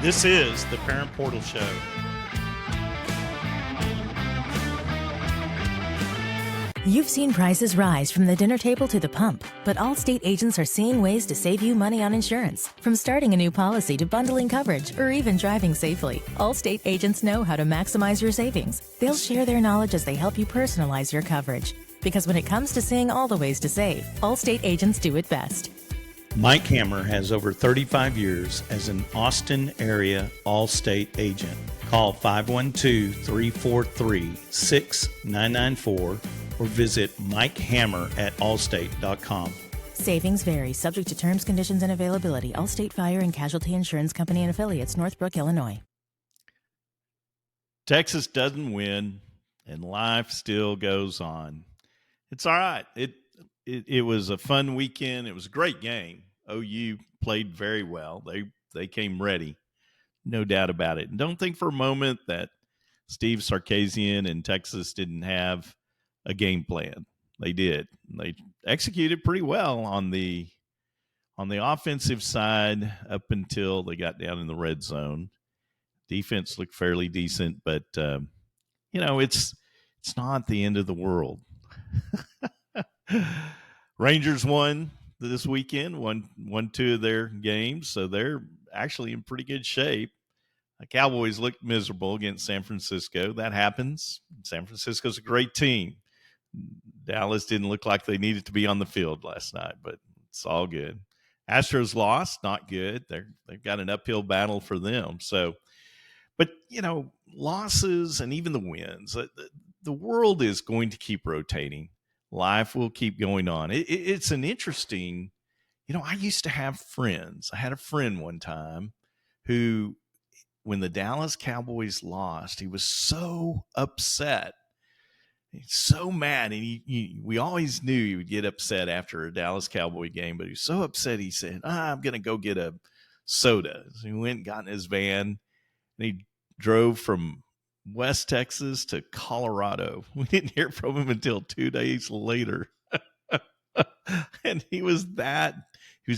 This is the Parent Portal Show. You've seen prices rise from the dinner table to the pump, but Allstate agents are seeing ways to save you money on insurance. From starting a new policy to bundling coverage or even driving safely, Allstate agents know how to maximize your savings. They'll share their knowledge as they help you personalize your coverage. Because when it comes to seeing all the ways to save, Allstate agents do it best. Mike Hammer has over 35 years as an Austin area Allstate agent. Call 512-343-6994 or visit MikeHammer@allstate.com. Savings vary, subject to terms, conditions, and availability. Allstate Fire and Casualty Insurance Company and Affiliates, Northbrook, Illinois. Texas doesn't win, and life still goes on. It's all right. It was a fun weekend. It was a great game. OU played very well. They came ready, no doubt about it. And don't think for a moment that Steve Sarkisian and Texas didn't have a game plan. They did. They executed pretty well on the offensive side up until they got down in the red zone. Defense looked fairly decent, but it's not the end of the world. Rangers won this weekend, won two of their games, so they're actually in pretty good shape. The Cowboys looked miserable against San Francisco. That happens. San Francisco's a great team. Dallas didn't look like they needed to be on the field last night, but it's all good. Astros lost, not good. They've got an uphill battle for them. So, but losses and even the wins, the world is going to keep rotating. Life will keep going on. It's an interesting, I used to have friends. I had a friend one time who, when the Dallas Cowboys lost, he was so upset. He's so mad. And we always knew he would get upset after a Dallas Cowboy game, but he was so upset. He said, I'm going to go get a soda. So he went and got in his van and he drove from West Texas to Colorado. We didn't hear from him until 2 days later. And he was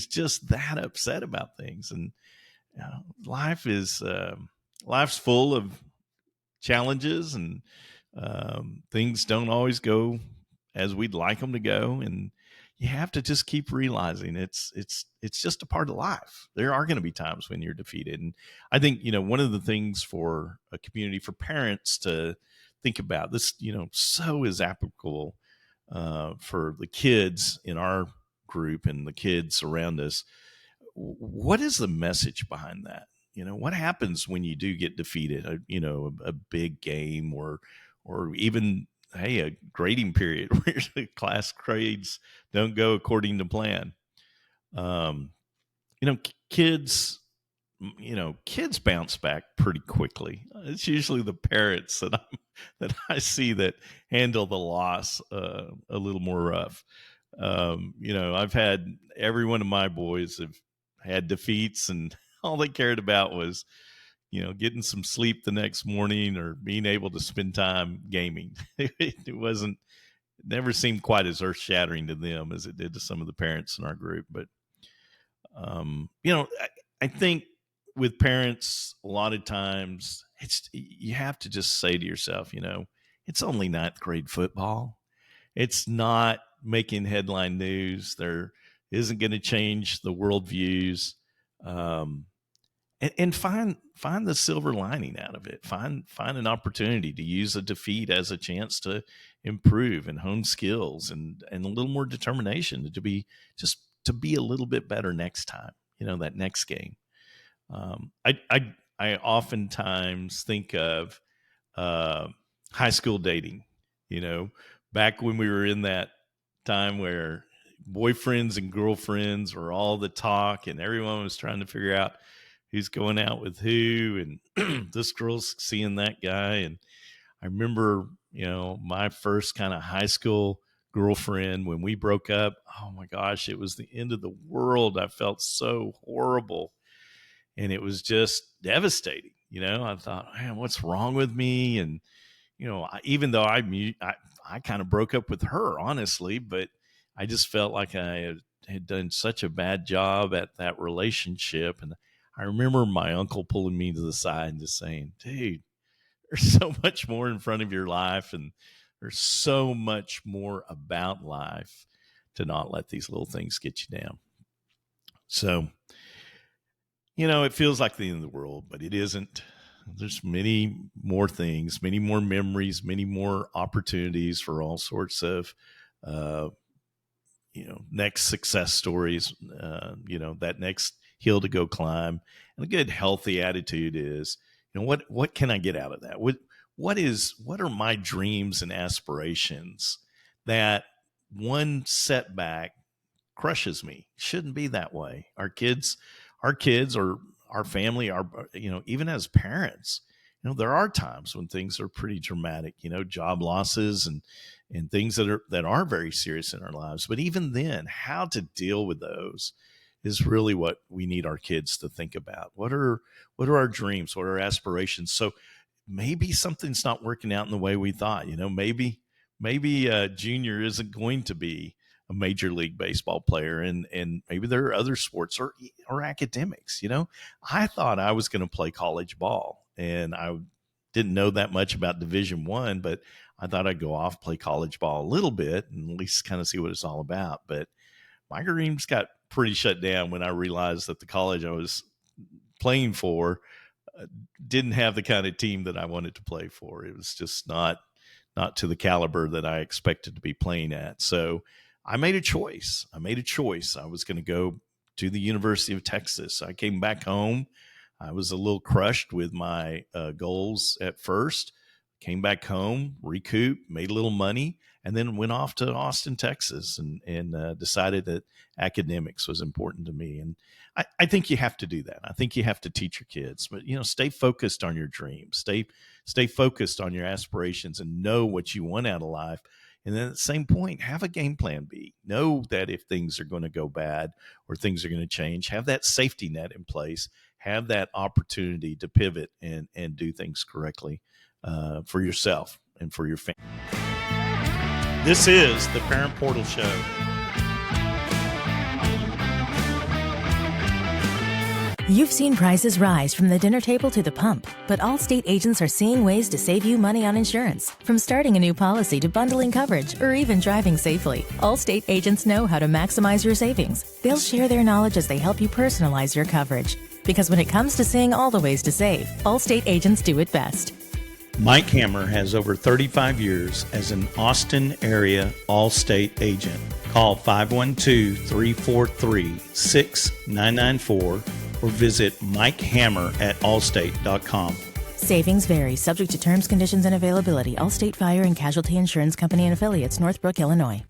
just that upset about things. And life's full of challenges, and things don't always go as we'd like them to go. And you have to just keep realizing it's just a part of life. There are going to be times when you're defeated. And I think, one of the things for a community, for parents to think about this, so is applicable for the kids in our group and the kids around us. What is the message behind that? What happens when you do get defeated, a big game or even, hey, a grading period where the class grades don't go according to plan. Kids bounce back pretty quickly. It's usually the parents that I see that handle the loss a little more rough. I've had every one of my boys have had defeats, and all they cared about was getting some sleep the next morning or being able to spend time gaming. It never seemed quite as earth shattering to them as it did to some of the parents in our group. But, I think with parents, a lot of times you have to just say to yourself, it's only ninth grade football. It's not making headline news. There isn't going to change the worldviews. And find the silver lining out of it. Find an opportunity to use a defeat as a chance to improve and hone skills and a little more determination to be a little bit better next time. That next game. I oftentimes think of high school dating. Back when we were in that time where boyfriends and girlfriends were all the talk, and everyone was trying to figure out who's going out with who, and this girl's seeing that guy. And I remember, my first kind of high school girlfriend, when we broke up, oh my gosh, it was the end of the world. I felt so horrible. And it was just devastating. I thought, man, what's wrong with me? And, even though I kind of broke up with her, honestly, but I just felt like I had done such a bad job at that relationship. And I remember my uncle pulling me to the side and just saying, dude, there's so much more in front of your life, and there's so much more about life to not let these little things get you down. So, it feels like the end of the world, but it isn't. There's many more things, many more memories, many more opportunities for all sorts of, next success stories, that next hill to go climb. And a good, healthy attitude is, what can I get out of that? What are my dreams and aspirations that one setback crushes me? Shouldn't be that way. Our kids or our family, even as parents, there are times when things are pretty dramatic, job losses and things that are very serious in our lives. But even then, how to deal with those is really what we need our kids to think about. What are our dreams? What are our aspirations? So maybe something's not working out in the way we thought. Maybe Junior isn't going to be a Major League Baseball player, and maybe there are other sports or academics. I thought I was going to play college ball, and I didn't know that much about Division I, but I thought I'd go off, play college ball a little bit, and at least kind of see what it's all about. But my dreams got pretty shut down when I realized that the college I was playing for didn't have the kind of team that I wanted to play for. It was just not to the caliber that I expected to be playing at. So I made a choice. I was going to go to the University of Texas. I came back home. I was a little crushed with my goals at first. Came back home, recouped, made a little money, and then went off to Austin, Texas, and decided that academics was important to me. And I think you have to do that. I think you have to teach your kids, but stay focused on your dreams, stay focused on your aspirations, and know what you want out of life. And then at the same point, have a game plan B. Know that if things are going to go bad or things are going to change, have that safety net in place. Have that opportunity to pivot and do things correctly for yourself and for your family. This is the Parent Portal Show. You've seen prices rise from the dinner table to the pump, but Allstate agents are seeing ways to save you money on insurance. From starting a new policy to bundling coverage or even driving safely, Allstate agents know how to maximize your savings. They'll share their knowledge as they help you personalize your coverage. Because when it comes to seeing all the ways to save, Allstate agents do it best. Mike Hammer has over 35 years as an Austin area Allstate agent. Call 512-343-6994 or visit MikeHammer@allstate.com. Savings vary, subject to terms, conditions, and availability. Allstate Fire and Casualty Insurance Company and Affiliates, Northbrook, Illinois.